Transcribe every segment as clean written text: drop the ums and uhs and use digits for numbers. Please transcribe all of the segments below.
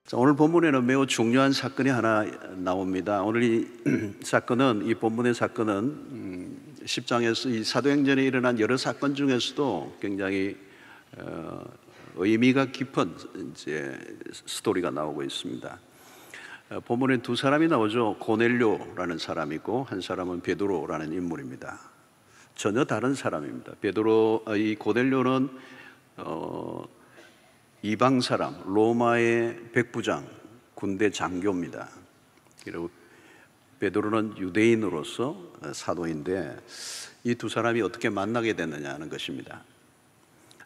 자, 오늘 본문에는 매우 중요한 사건이 하나 나옵니다. 오늘 이 사건은, 이 본문의 사건은 10장에서 이 사도행전에 일어난 여러 사건 중에서도 굉장히 의미가 깊은 이제 스토리가 나오고 있습니다. 본문에 두 사람이 나오죠. 고넬료라는 사람이고 한 사람은 베드로라는 인물입니다. 전혀 다른 사람입니다. 이 고넬료는 이방 사람, 로마의 백부장, 군대 장교입니다. 그리고 베드로는 유대인으로서 사도인데 이 두 사람이 어떻게 만나게 됐느냐 하는 것입니다.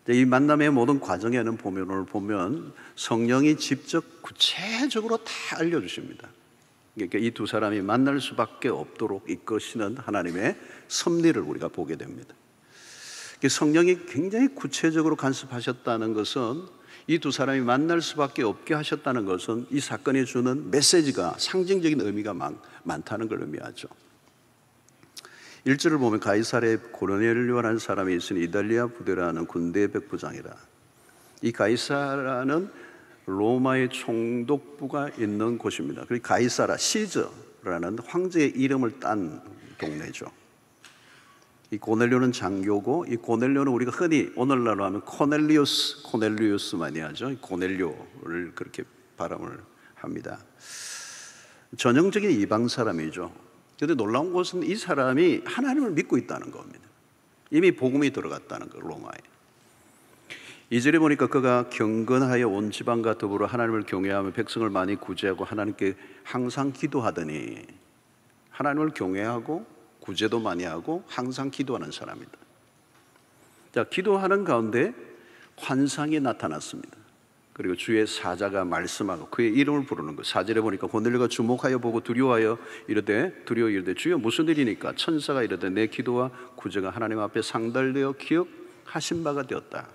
이 만남의 모든 과정에는 오늘 보면 성령이 직접 구체적으로 다 알려주십니다. 그러니까 이 두 사람이 만날 수밖에 없도록 이끄시는 하나님의 섭리를 우리가 보게 됩니다. 성령이 굉장히 구체적으로 간섭하셨다는 것은, 이 두 사람이 만날 수밖에 없게 하셨다는 것은 이 사건이 주는 메시지가, 상징적인 의미가 많다는 걸 의미하죠. 1절을 보면 가이사랴에 고넬료라는 사람이 있으니 이달리아 부대라는 군대 백부장이라. 이 가이사라는 로마의 총독부가 있는 곳입니다. 그리고 가이사라, 시저라는 황제의 이름을 딴 동네죠. 이 고넬료는 장교고, 이 고넬료는 우리가 흔히 오늘날로 하면 코넬리우스 많이 하죠. 고넬료를 그렇게 발음을 합니다. 전형적인 이방 사람이죠. 그런데 놀라운 것은 이 사람이 하나님을 믿고 있다는 겁니다. 이미 복음이 들어갔다는 거, 로마에. 2절에 보니까 그가 경건하여 온 지방과 더불어 하나님을 경외하며 백성을 많이 구제하고 하나님께 항상 기도하더니, 하나님을 경외하고 구제도 많이 하고 항상 기도하는 사람이다. 자, 기도하는 가운데 환상이 나타났습니다. 그리고 주의 사자가 말씀하고 그의 이름을 부르는 것. 4절에 보니까 고넬료가 주목하여 보고 두려워 이르되 주여 무슨 일이니까? 천사가 이르되 내 기도와 구제가 하나님 앞에 상달되어 기억하신 바가 되었다.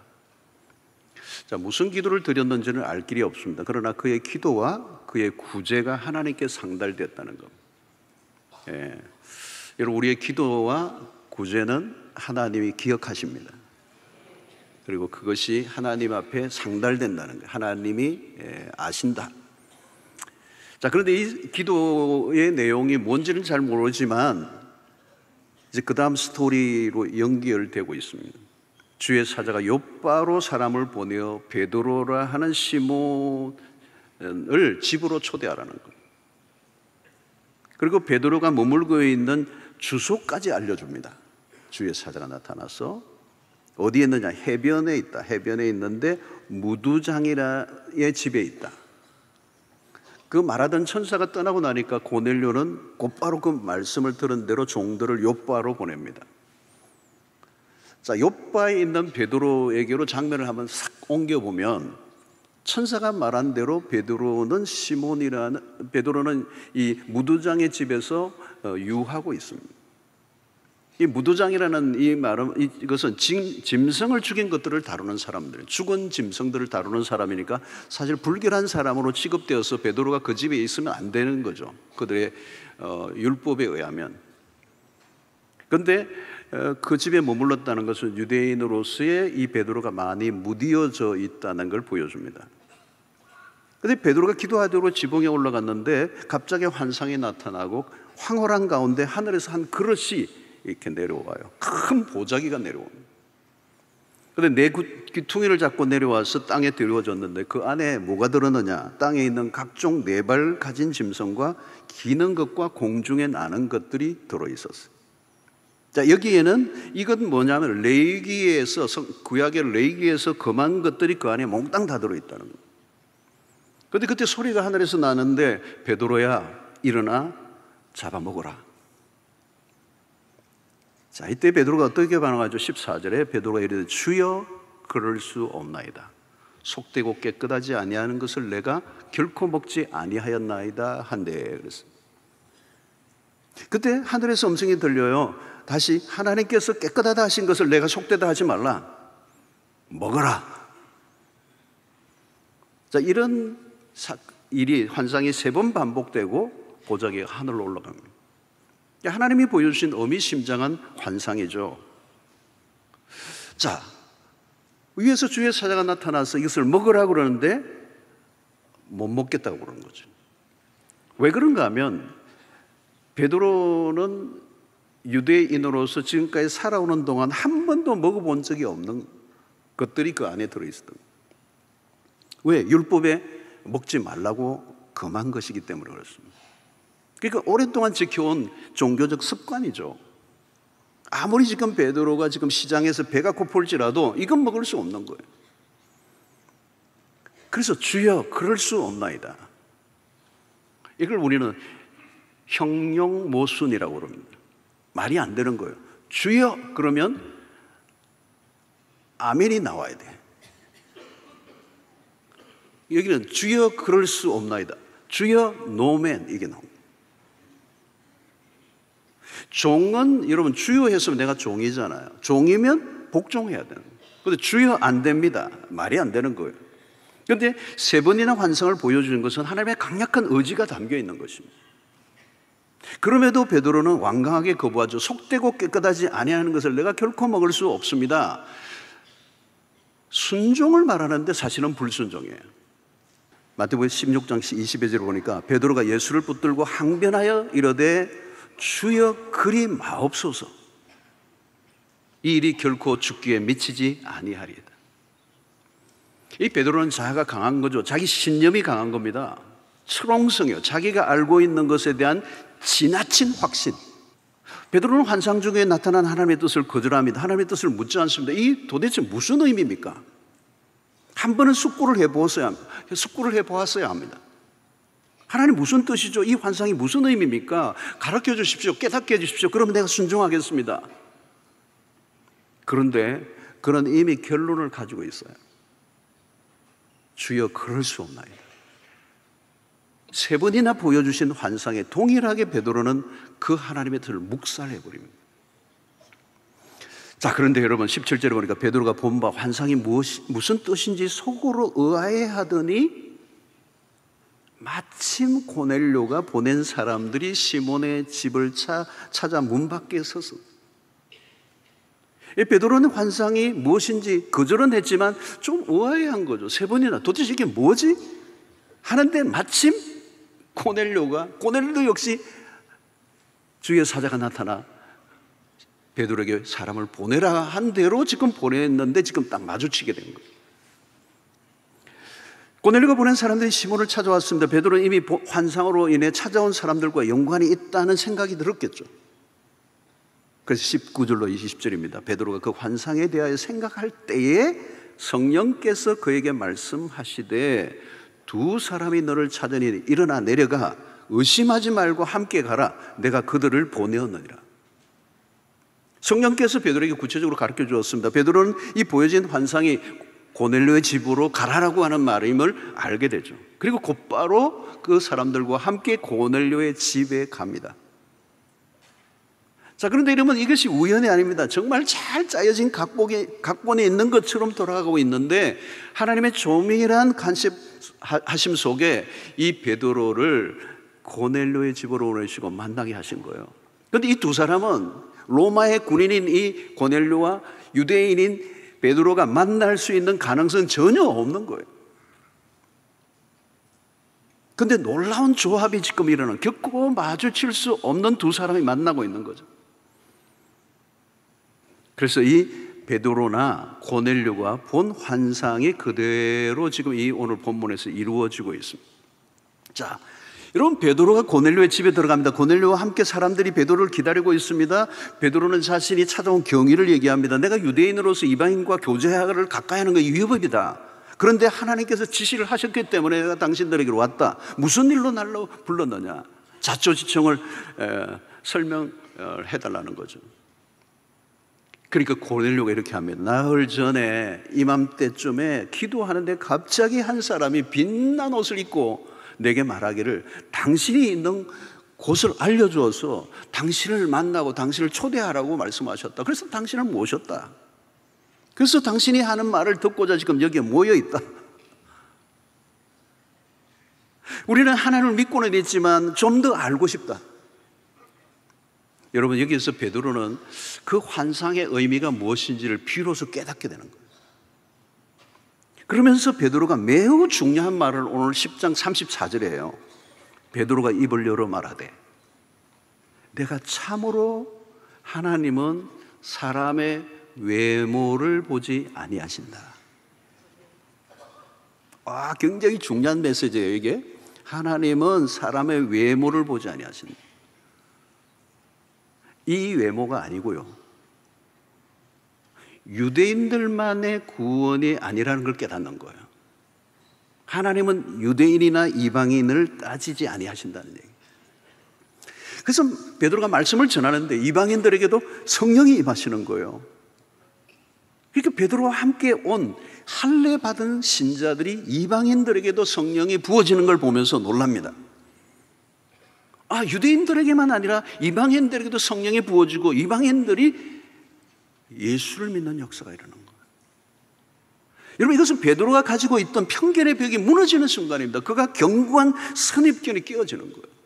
자, 무슨 기도를 드렸는지는 알 길이 없습니다. 그러나 그의 기도와 그의 구제가 하나님께 상달되었다는 것. 예. 여러분, 우리의 기도와 구제는 하나님이 기억하십니다. 그리고 그것이 하나님 앞에 상달된다는 거예요. 하나님이 아신다. 자, 그런데 이 기도의 내용이 뭔지는 잘 모르지만 이제 그 다음 스토리로 연결되고 있습니다. 주의 사자가 욥바로 사람을 보내어 베드로라 하는 시몬을 집으로 초대하라는 거예요. 그리고 베드로가 머물고 있는 주소까지 알려줍니다. 주의 사자가 나타나서 어디에 있느냐? 해변에 있다. 해변에 있는데 무두장이라의 집에 있다. 그 말하던 천사가 떠나고 나니까 고넬료는 곧바로 그 말씀을 들은 대로 종들을 욥바로 보냅니다. 자, 욥바에 있는 베드로에게로 장면을 한번 싹 옮겨보면 천사가 말한 대로 베드로는 이 무두장의 집에서 유하고 있습니다. 이 무두장이라는 이 말은, 이것은 짐승을 죽인 것들을 다루는 사람들, 죽은 짐승들을 다루는 사람이니까 사실 불결한 사람으로 취급되어서 베드로가 그 집에 있으면 안 되는 거죠. 그들의 율법에 의하면. 그런데 그 집에 머물렀다는 것은 유대인으로서의 이 베드로가 많이 무디어져 있다는 걸 보여줍니다. 그런데 베드로가 기도하도록 지붕에 올라갔는데 갑자기 환상이 나타나고 황홀한 가운데 하늘에서 한 그릇이 이렇게 내려와요. 큰 보자기가 내려옵니다. 그런데 네 귀퉁이를 잡고 내려와서 땅에 들어졌는데 그 안에 뭐가 들었느냐? 땅에 있는 각종 네 발 가진 짐승과 기는 것과 공중에 나는 것들이 들어있었어요. 자, 여기에는 이건 뭐냐면 구약의 레위기에서 금한 것들이 그 안에 몽땅 다 들어있다는 거예요. 그런데 그때 소리가 하늘에서 나는데 베드로야 일어나 잡아먹어라. 자, 이때 베드로가 어떻게 반응하죠? 14절에 베드로가 이르되 주여 그럴 수 없나이다. 속되고 깨끗하지 아니하는 것을 내가 결코 먹지 아니하였나이다 한데 그랬습니다. 그때 하늘에서 음성이 들려요. 다시 하나님께서 깨끗하다 하신 것을 내가 속되다 하지 말라. 먹어라. 자, 이런 환상이 3번 반복되고 보자기가 하늘로 올라갑니다. 하나님이 보여주신 의미심장한 환상이죠. 자, 위에서 주의 사자가 나타나서 이것을 먹으라고 그러는데 못 먹겠다고 그러는 거죠. 왜 그런가 하면 베드로는 유대인으로서 지금까지 살아오는 동안 한 번도 먹어본 적이 없는 것들이 그 안에 들어있었던 거예요. 왜? 율법에 먹지 말라고 금한 것이기 때문에 그렇습니다. 그러니까 오랫동안 지켜온 종교적 습관이죠. 아무리 지금 베드로가 지금 시장에서 배가 고플지라도 이건 먹을 수 없는 거예요. 그래서 주여 그럴 수 없나이다. 이걸 우리는 형용모순이라고 그럽니다. 말이 안 되는 거예요. 주여 그러면 아멘이 나와야 돼. 여기는 주여 그럴 수 없나이다. 주여 노맨 이게 나옵니다. 종은 여러분 주여 했으면 내가 종이잖아요. 종이면 복종해야 되는 거예요. 그런데 주여 안 됩니다. 말이 안 되는 거예요. 그런데 세 번이나 환상을 보여주는 것은 하나님의 강력한 의지가 담겨 있는 것입니다. 그럼에도 베드로는 완강하게 거부하죠. 속되고 깨끗하지 아니하는 것을 내가 결코 먹을 수 없습니다. 순종을 말하는데 사실은 불순종이에요. 마태복음 16장 20절을 보니까 베드로가 예수를 붙들고 항변하여 이르되 주여 그리 마옵소서. 이 일이 결코 죽기에 미치지 아니하리이다. 이 베드로는 자아가 강한 거죠. 자기 신념이 강한 겁니다. 철옹성이요. 자기가 알고 있는 것에 대한 지나친 확신. 베드로는 환상 중에 나타난 하나님의 뜻을 거절합니다. 하나님의 뜻을 묻지 않습니다. 이 도대체 무슨 의미입니까? 한 번은 숙고를 해보았어야 합니다. 하나님 무슨 뜻이죠? 이 환상이 무슨 의미입니까? 가르쳐 주십시오. 깨닫게 해주십시오. 그러면 내가 순종하겠습니다. 그런데 그는 이미 결론을 가지고 있어요. 주여 그럴 수 없나이다. 세 번이나 보여주신 환상에 동일하게 베드로는 그 하나님의 뜻을 묵살해버립니다. 자, 그런데 여러분 17절에 보니까 베드로가 본 바 환상이 무슨 뜻인지 속으로 의아해하더니 마침 고넬료가 보낸 사람들이 시몬의 집을 찾아 문 밖에 서서 베드로는 환상이 무엇인지 거절은 했지만 좀 의아해한 거죠. 세 번이나 도대체 이게 뭐지? 하는데 마침 고넬료도 역시 주의 사자가 나타나 베드로에게 사람을 보내라 한 대로 지금 보냈는데 지금 딱 마주치게 된 거예요. 고넬료가 보낸 사람들이 시몬을 찾아왔습니다. 베드로는 이미 환상으로 인해 찾아온 사람들과 연관이 있다는 생각이 들었겠죠. 그래서 19절로 20절입니다. 베드로가 그 환상에 대하여 생각할 때에 성령께서 그에게 말씀하시되 두 사람이 너를 찾으니 일어나 내려가 의심하지 말고 함께 가라. 내가 그들을 보내었느니라. 성령께서 베드로에게 구체적으로 가르쳐 주었습니다. 베드로는 이 보여진 환상이 고넬료의 집으로 가라라고 하는 말임을 알게 되죠. 그리고 곧바로 그 사람들과 함께 고넬료의 집에 갑니다. 자, 그런데 이러면 이것이 우연이 아닙니다. 정말 잘 짜여진 각본에 있는 것처럼 돌아가고 있는데 하나님의 조밀한 간섭하심 속에 이 베드로를 고넬료의 집으로 보내시고 만나게 하신 거예요. 그런데 이 두 사람은 로마의 군인인 이 고넬료와 유대인인 베드로가 만날 수 있는 가능성은 전혀 없는 거예요. 그런데 놀라운 조합이 지금 일어나는, 겪고 마주칠 수 없는 두 사람이 만나고 있는 거죠. 그래서 이 베드로나 고넬료가 본 환상이 그대로 지금 이 오늘 본문에서 이루어지고 있습니다. 자, 여러분, 베드로가 고넬료의 집에 들어갑니다. 고넬료와 함께 사람들이 베드로를 기다리고 있습니다. 베드로는 자신이 찾아온 경위를 얘기합니다. 내가 유대인으로서 이방인과 교제를 가까이 하는 거 위법이다. 그런데 하나님께서 지시를 하셨기 때문에 내가 당신들에게로 왔다. 무슨 일로 날로 불렀느냐? 자초지청을 설명해달라는 거죠. 그러니까 고넬료가 이렇게 합니다. 나흘 전에 이맘때쯤에 기도하는데 갑자기 한 사람이 빛난 옷을 입고 내게 말하기를 당신이 있는 곳을 알려주어서 당신을 만나고 당신을 초대하라고 말씀하셨다. 그래서 당신을 모셨다. 그래서 당신이 하는 말을 듣고자 지금 여기에 모여 있다. 우리는 하나님을 믿고는 있지만 좀 더 알고 싶다. 여러분, 여기에서 베드로는 그 환상의 의미가 무엇인지를 비로소 깨닫게 되는 거예요. 그러면서 베드로가 매우 중요한 말을 오늘 10장 34절에 해요. 베드로가 입을 열어 말하되 내가 참으로 하나님은 사람의 외모를 보지 아니하신다. 굉장히 중요한 메시지예요, 이게. 하나님은 사람의 외모를 보지 아니하신다. 이 외모가 아니고요, 유대인들만의 구원이 아니라는 걸 깨닫는 거예요. 하나님은 유대인이나 이방인을 따지지 아니하신다는 얘기예요. 그래서 베드로가 말씀을 전하는데 이방인들에게도 성령이 임하시는 거예요. 그러니까 베드로와 함께 온 할례 받은 신자들이 이방인들에게도 성령이 부어지는 걸 보면서 놀랍니다. 유대인들에게만 아니라 이방인들에게도 성령이 부어지고 이방인들이 예수를 믿는 역사가 일어난 거예요. 여러분, 이것은 베드로가 가지고 있던 편견의 벽이 무너지는 순간입니다. 그가 견고한 선입견이 깨어지는 거예요.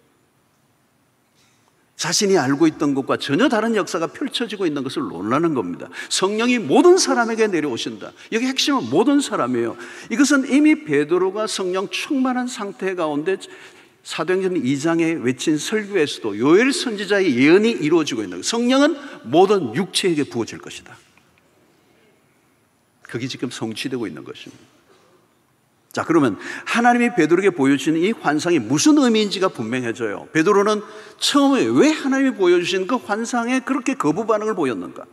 자신이 알고 있던 것과 전혀 다른 역사가 펼쳐지고 있는 것을 놀라는 겁니다. 성령이 모든 사람에게 내려오신다. 여기 핵심은 모든 사람이에요. 이것은 이미 베드로가 성령 충만한 상태 가운데 사도행전 2장에 외친 설교에서도 요엘 선지자의 예언이 이루어지고 있는 거예요. 성령은 모든 육체에게 부어질 것이다. 그게 지금 성취되고 있는 것입니다. 자, 그러면 하나님이 베드로에게 보여주신 이 환상이 무슨 의미인지가 분명해져요. 베드로는 처음에 왜 하나님이 보여주신 그 환상에 그렇게 거부 반응을 보였는가?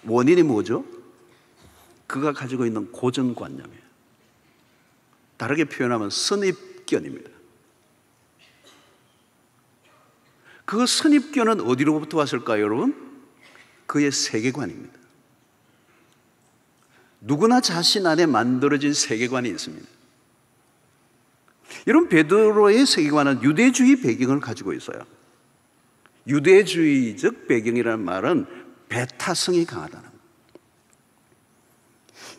원인이 뭐죠? 그가 가지고 있는 고정관념이에요. 다르게 표현하면 선입견입니다. 그 선입견은 어디로부터 왔을까요, 여러분? 그의 세계관입니다. 누구나 자신 안에 만들어진 세계관이 있습니다. 여러분, 베드로의 세계관은 유대주의 배경을 가지고 있어요. 유대주의적 배경이라는 말은 배타성이 강하다는 거예요.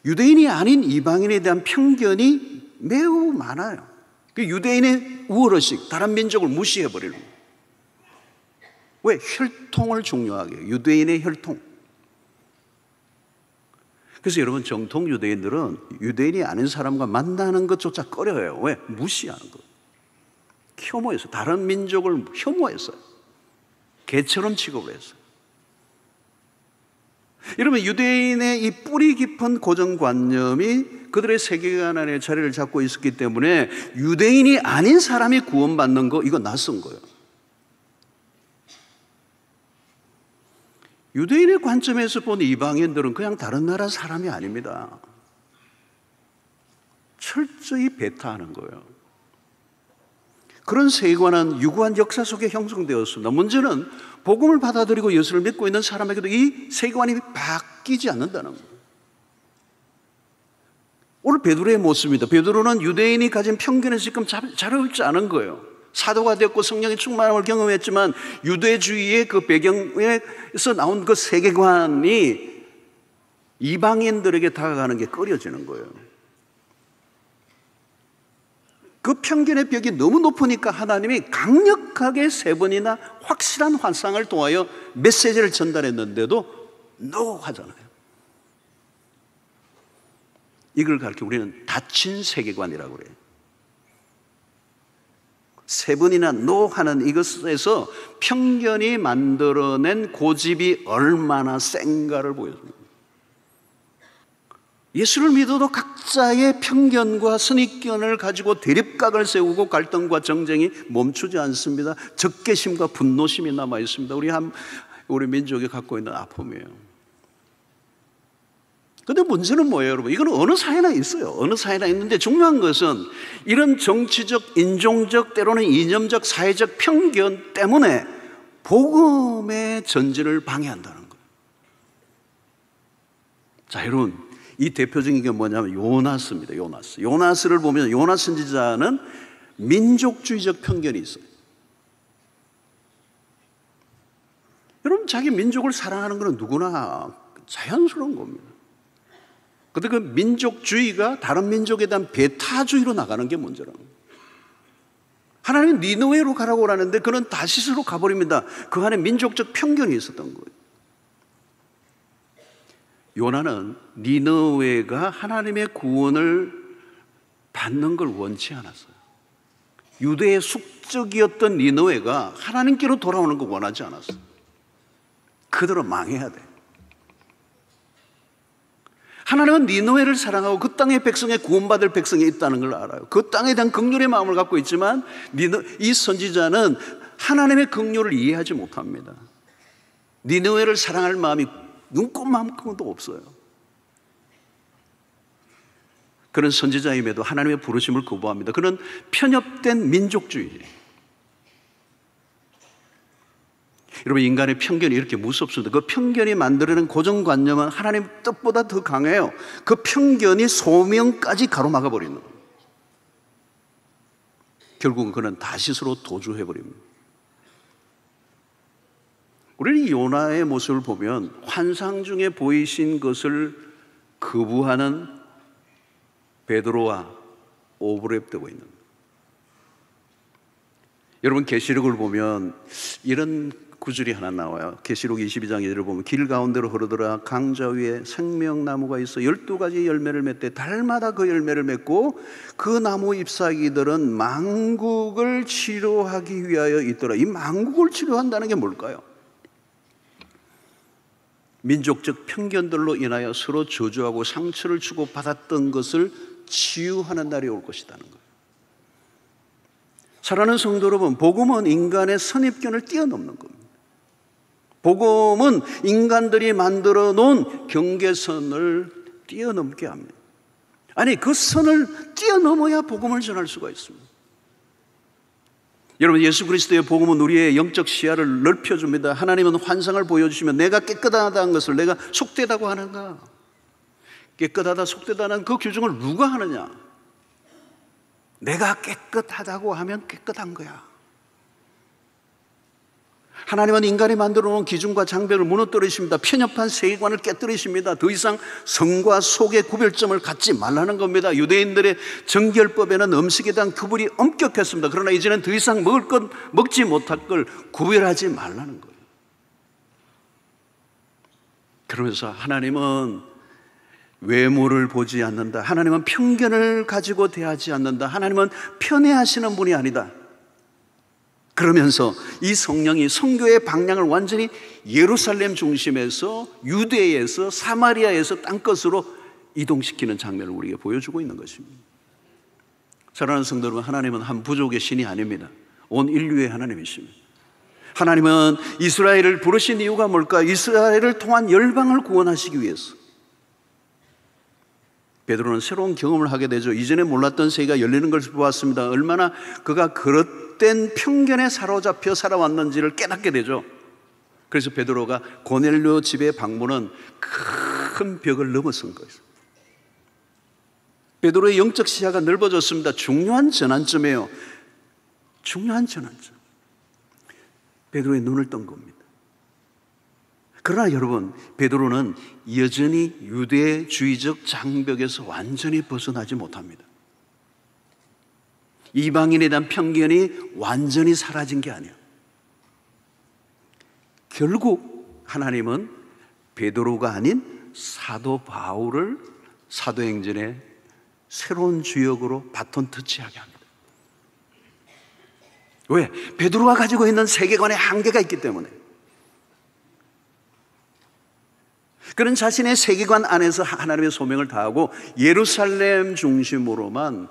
유대인이 아닌 이방인에 대한 편견이 매우 많아요. 그 유대인의 우월의식, 다른 민족을 무시해버리는 거예요. 왜? 혈통을 중요하게 해요. 유대인의 혈통. 그래서 여러분, 정통 유대인들은 유대인이 아닌 사람과 만나는 것조차 꺼려해요. 왜? 무시하는 거예요. 혐오해서, 다른 민족을 혐오했어요. 개처럼 취급을 했어요. 여러분, 유대인의 이 뿌리 깊은 고정관념이 그들의 세계관 안에 자리를 잡고 있었기 때문에 유대인이 아닌 사람이 구원받는 거, 이거 낯선 거예요. 유대인의 관점에서 본 이방인들은 그냥 다른 나라 사람이 아닙니다. 철저히 배타하는 거예요. 그런 세계관은 유구한 역사 속에 형성되었습니다. 문제는 복음을 받아들이고 예수를 믿고 있는 사람에게도 이 세계관이 바뀌지 않는다는 거예요. 오늘 베드로의 모습입니다. 베드로는 유대인이 가진 편견에서 지금 자유롭지 않은 거예요. 사도가 되었고 성령의 충만함을 경험했지만 유대주의의 그 배경에서 나온 그 세계관이 이방인들에게 다가가는 게 꺼려지는 거예요. 그 편견의 벽이 너무 높으니까 하나님이 강력하게 3번이나 확실한 환상을 통하여 메시지를 전달했는데도 NO 하잖아요. 이걸 가르쳐 우리는 닫힌 세계관이라고 그래요. 3번이나 NO 하는 이것에서 편견이 만들어낸 고집이 얼마나 센가를 보여줍니다. 예수를 믿어도 각자의 편견과 선입견을 가지고 대립각을 세우고 갈등과 정쟁이 멈추지 않습니다. 적개심과 분노심이 남아 있습니다. 우리 민족이 갖고 있는 아픔이에요. 그런데 문제는 뭐예요, 여러분? 이건 어느 사회나 있어요. 어느 사회나 있는데 중요한 것은 이런 정치적, 인종적, 때로는 이념적, 사회적 편견 때문에 복음의 전진을 방해한다는 거예요. 자, 여러분, 이 대표적인 게 뭐냐면 요나스입니다. 요나스를 보면 요나 선지자는 민족주의적 편견이 있어요. 여러분, 자기 민족을 사랑하는 것은 누구나 자연스러운 겁니다. 그런데 그 민족주의가 다른 민족에 대한 배타주의로 나가는 게 문제라는 거예요. 하나님은 니느웨로 가라고 하는데 그는 다시스로 가버립니다. 그 안에 민족적 편견이 있었던 거예요. 요나는 니느웨가 하나님의 구원을 받는 걸 원치 않았어요. 유대의 숙적이었던 니느웨가 하나님께로 돌아오는 거 원하지 않았어요. 그대로 망해야 돼. 하나님은 니느웨를 사랑하고 그 땅의 백성에 구원받을 백성이 있다는 걸 알아요. 그 땅에 대한 긍휼의 마음을 갖고 있지만 이 선지자는 하나님의 긍휼을 이해하지 못합니다. 니느웨를 사랑할 마음이 눈꼽만큼도 없어요. 그런 선지자임에도 하나님의 부르심을 거부합니다. 그는 편협된 민족주의. 여러분, 인간의 편견이 이렇게 무섭습니다. 그 편견이 만들어낸 고정관념은 하나님 뜻보다 더 강해요. 그 편견이 소명까지 가로막아 버리는 거예요. 결국은 그는 다시스로 도주해 버립니다. 우리는 요나의 모습을 보면 환상 중에 보이신 것을 거부하는 베드로와 오버랩되고 있는 거예요. 여러분, 계시록을 보면 이런 구절이 하나 나와요. 계시록 22장 2절을 보면 길 가운데로 흐르더라. 강자 위에 생명나무가 있어 12가지 열매를 맺되 달마다 그 열매를 맺고 그 나무 잎사귀들은 만국을 치료하기 위하여 있더라. 이 만국을 치료한다는 게 뭘까요? 민족적 편견들로 인하여 서로 저주하고 상처를 주고 받았던 것을 치유하는 날이 올 것이라는 거예요. 사랑하는 성도 여러분, 복음은 인간의 선입견을 뛰어넘는 겁니다. 복음은 인간들이 만들어 놓은 경계선을 뛰어넘게 합니다. 아니, 그 선을 뛰어넘어야 복음을 전할 수가 있습니다. 여러분, 예수 그리스도의 복음은 우리의 영적 시야를 넓혀줍니다. 하나님은 환상을 보여주시면 내가 깨끗하다는 것을 내가 속되다고 하는가? 깨끗하다, 속되다는 그 규정을 누가 하느냐? 내가 깨끗하다고 하면 깨끗한 거야. 하나님은 인간이 만들어 놓은 기준과 장벽을 무너뜨리십니다. 편협한 세계관을 깨뜨리십니다. 더 이상 성과 속의 구별점을 갖지 말라는 겁니다. 유대인들의 정결법에는 음식에 대한 구분이 엄격했습니다. 그러나 이제는 더 이상 먹을 것, 먹지 못할 걸 구별하지 말라는 거예요. 그러면서 하나님은 외모를 보지 않는다. 하나님은 편견을 가지고 대하지 않는다. 하나님은 편애하시는 분이 아니다. 그러면서 이 성령이 선교의 방향을 완전히 예루살렘 중심에서 유대에서 사마리아에서 땅끝으로 이동시키는 장면을 우리에게 보여주고 있는 것입니다. 사랑하는 성도 여러분, 하나님은 한 부족의 신이 아닙니다. 온 인류의 하나님이십니다. 하나님은 이스라엘을 부르신 이유가 뭘까? 이스라엘을 통한 열방을 구원하시기 위해서. 베드로는 새로운 경험을 하게 되죠. 이전에 몰랐던 세계가 열리는 것을 보았습니다. 얼마나 그가 그릇된 편견에 사로잡혀 살아왔는지를 깨닫게 되죠. 그래서 베드로가 고넬료 집에 방문은 큰 벽을 넘어선 거예요. 베드로의 영적 시야가 넓어졌습니다. 중요한 전환점이에요. 중요한 전환점. 베드로의 눈을 뜬 겁니다. 그러나 여러분, 베드로는 여전히 유대주의적 장벽에서 완전히 벗어나지 못합니다. 이방인에 대한 편견이 완전히 사라진 게 아니에요. 결국 하나님은 베드로가 아닌 사도 바울을 사도행전의 새로운 주역으로 바톤 터치하게 합니다. 왜? 베드로가 가지고 있는 세계관에 한계가 있기 때문에. 그는 자신의 세계관 안에서 하나님의 소명을 다하고 예루살렘 중심으로만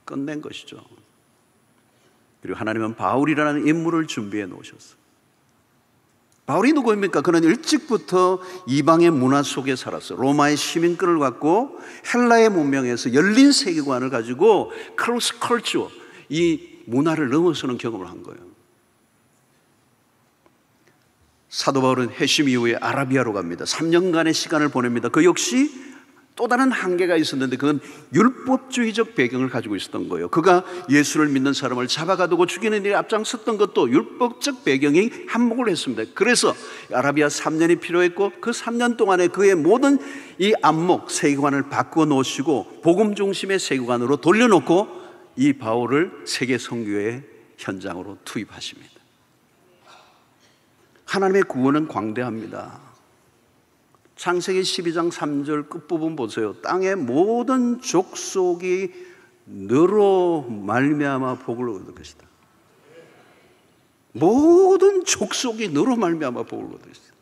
끝낸 것이죠. 그리고 하나님은 바울이라는 인물을 준비해 놓으셨어요. 바울이 누구입니까? 그는 일찍부터 이방의 문화 속에 살았어요. 로마의 시민권을 갖고 헬라의 문명에서 열린 세계관을 가지고 크로스 컬처, 이 문화를 넘어서는 경험을 한 거예요. 사도 바울은 회심 이후에 아라비아로 갑니다. 3년간의 시간을 보냅니다. 그 역시 또 다른 한계가 있었는데 그건 율법주의적 배경을 가지고 있었던 거예요. 그가 예수를 믿는 사람을 잡아가두고 죽이는 일에 앞장섰던 것도 율법적 배경이 한몫을 했습니다. 그래서 아라비아 3년이 필요했고 그 3년 동안에 그의 모든 이 안목, 세계관을 바꾸어 놓으시고 복음 중심의 세계관으로 돌려놓고 이 바울을 세계 선교의 현장으로 투입하십니다. 하나님의 구원은 광대합니다. 창세기 12장 3절 끝부분 보세요. 땅의 모든 족속이 너로 말미암아 복을 얻을 것이다. 모든 족속이 너로 말미암아 복을 얻을 것이다.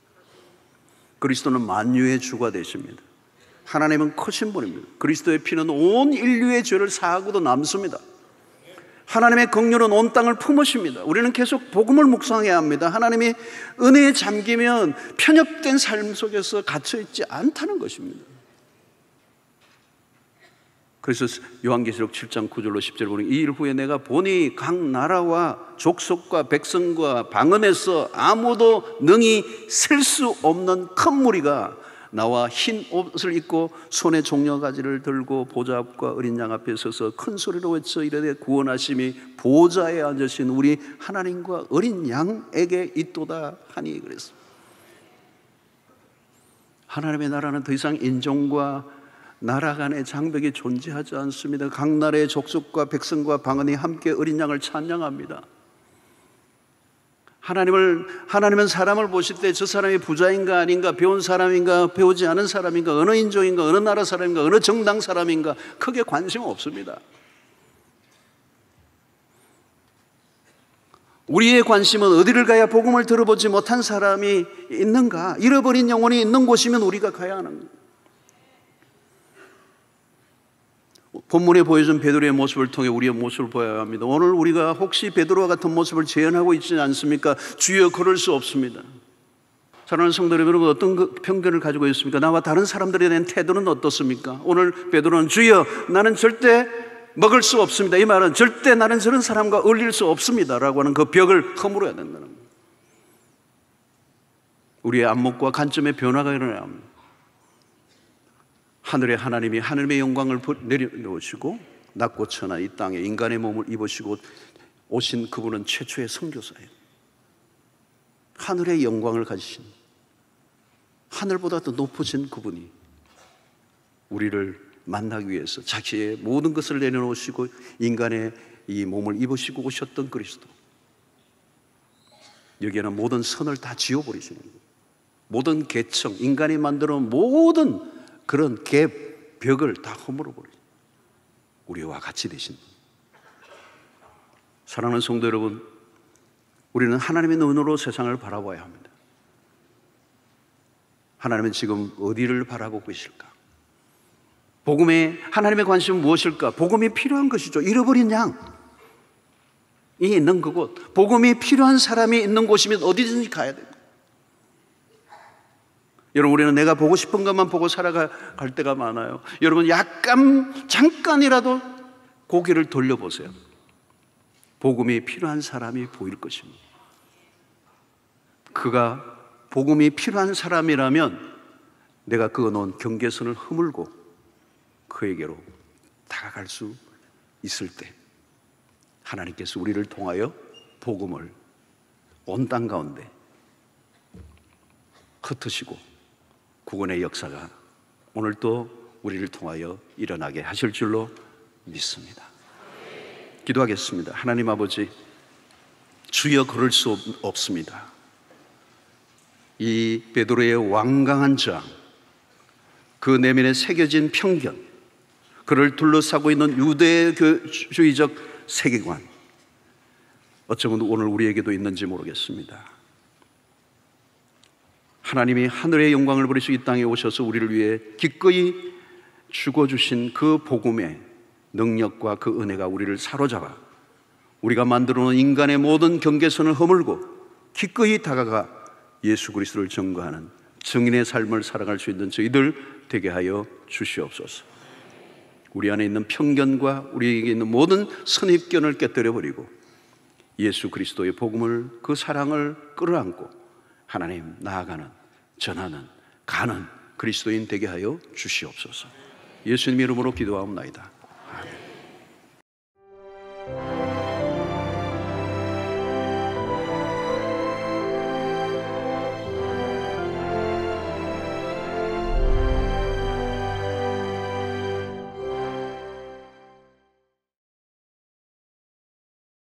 그리스도는 만유의 주가 되십니다. 하나님은 크신 분입니다. 그리스도의 피는 온 인류의 죄를 사하고도 남습니다. 하나님의 긍휼은 온 땅을 품으십니다. 우리는 계속 복음을 묵상해야 합니다. 하나님이 은혜에 잠기면 편협된 삶 속에서 갇혀있지 않다는 것입니다. 그래서 요한계시록 7장 9절로 10절 보니 이 일 후에 내가 보니 각 나라와 족속과 백성과 방언에서 아무도 능히 셀 수 없는 큰 무리가 나와 흰 옷을 입고 손에 종려가지를 들고 보좌 앞과 어린 양 앞에 서서 큰 소리로 외쳐 이르되 구원하심이 보좌에 앉으신 우리 하나님과 어린 양에게 있도다 하니 그랬습니다. 하나님의 나라는 더 이상 인종과 나라 간의 장벽이 존재하지 않습니다. 각 나라의 족속과 백성과 방언이 함께 어린 양을 찬양합니다. 하나님은 사람을 보실 때 저 사람이 부자인가 아닌가, 배운 사람인가 배우지 않은 사람인가, 어느 인종인가, 어느 나라 사람인가, 어느 정당 사람인가 크게 관심 없습니다. 우리의 관심은 어디를 가야 복음을 들어보지 못한 사람이 있는가, 잃어버린 영혼이 있는 곳이면 우리가 가야 하는 거예요. 본문에 보여준 베드로의 모습을 통해 우리의 모습을 보아야 합니다. 오늘 우리가 혹시 베드로와 같은 모습을 재현하고 있지 않습니까? 주여 그럴 수 없습니다. 사랑하는 성도 여러분, 어떤 편견을 가지고 있습니까? 나와 다른 사람들에 대한 태도는 어떻습니까? 오늘 베드로는 주여 나는 절대 먹을 수 없습니다. 이 말은 절대 나는 저런 사람과 어울릴 수 없습니다 라고 하는 그 벽을 허물어야 된다는 겁니다. 우리의 안목과 관점의 변화가 일어나야 합니다. 하늘의 하나님이 하늘의 영광을 내려놓으시고 낮고 천한 이 땅에 인간의 몸을 입으시고 오신 그분은 최초의 선교사예요. 하늘의 영광을 가지신, 하늘보다 더 높으신 그분이 우리를 만나기 위해서 자기의 모든 것을 내려놓으시고 인간의 이 몸을 입으시고 오셨던 그리스도. 여기에는 모든 선을 다 지워버리시는 거예요. 모든 계층, 인간이 만들어 놓은 모든 그런 벽을 다 허물어버리죠. 우리와 같이 되신 분. 사랑하는 성도 여러분, 우리는 하나님의 눈으로 세상을 바라봐야 합니다. 하나님은 지금 어디를 바라보고 계실까? 복음에 하나님의 관심은 무엇일까? 복음이 필요한 것이죠. 잃어버린 양이 있는 그곳, 복음이 필요한 사람이 있는 곳이면 어디든지 가야 됩니다. 여러분, 우리는 내가 보고 싶은 것만 보고 살아갈 때가 많아요. 여러분, 잠깐이라도 고개를 돌려보세요. 복음이 필요한 사람이 보일 것입니다. 그가 복음이 필요한 사람이라면 내가 그어놓은 경계선을 허물고 그에게로 다가갈 수 있을 때 하나님께서 우리를 통하여 복음을 온 땅 가운데 흩으시고 구원의 역사가 오늘 또 우리를 통하여 일어나게 하실 줄로 믿습니다. 기도하겠습니다. 하나님 아버지, 주여 그럴 수 없습니다. 이 베드로의 완강한 저항, 그 내면에 새겨진 편견, 그를 둘러싸고 있는 유대주의적 세계관, 어쩌면 오늘 우리에게도 있는지 모르겠습니다. 하나님이 하늘의 영광을 버리시고 이 땅에 오셔서 우리를 위해 기꺼이 죽어주신 그 복음의 능력과 그 은혜가 우리를 사로잡아 우리가 만들어 놓은 인간의 모든 경계선을 허물고 기꺼이 다가가 예수 그리스도를 증거하는 증인의 삶을 살아갈 수 있는 저희들 되게 하여 주시옵소서. 우리 안에 있는 편견과 우리에게 있는 모든 선입견을 깨뜨려버리고 예수 그리스도의 복음을, 그 사랑을 끌어안고 하나님 나아가는, 전하는, 가는 그리스도인 되게 하여 주시옵소서. 예수님 이름으로 기도하옵나이다.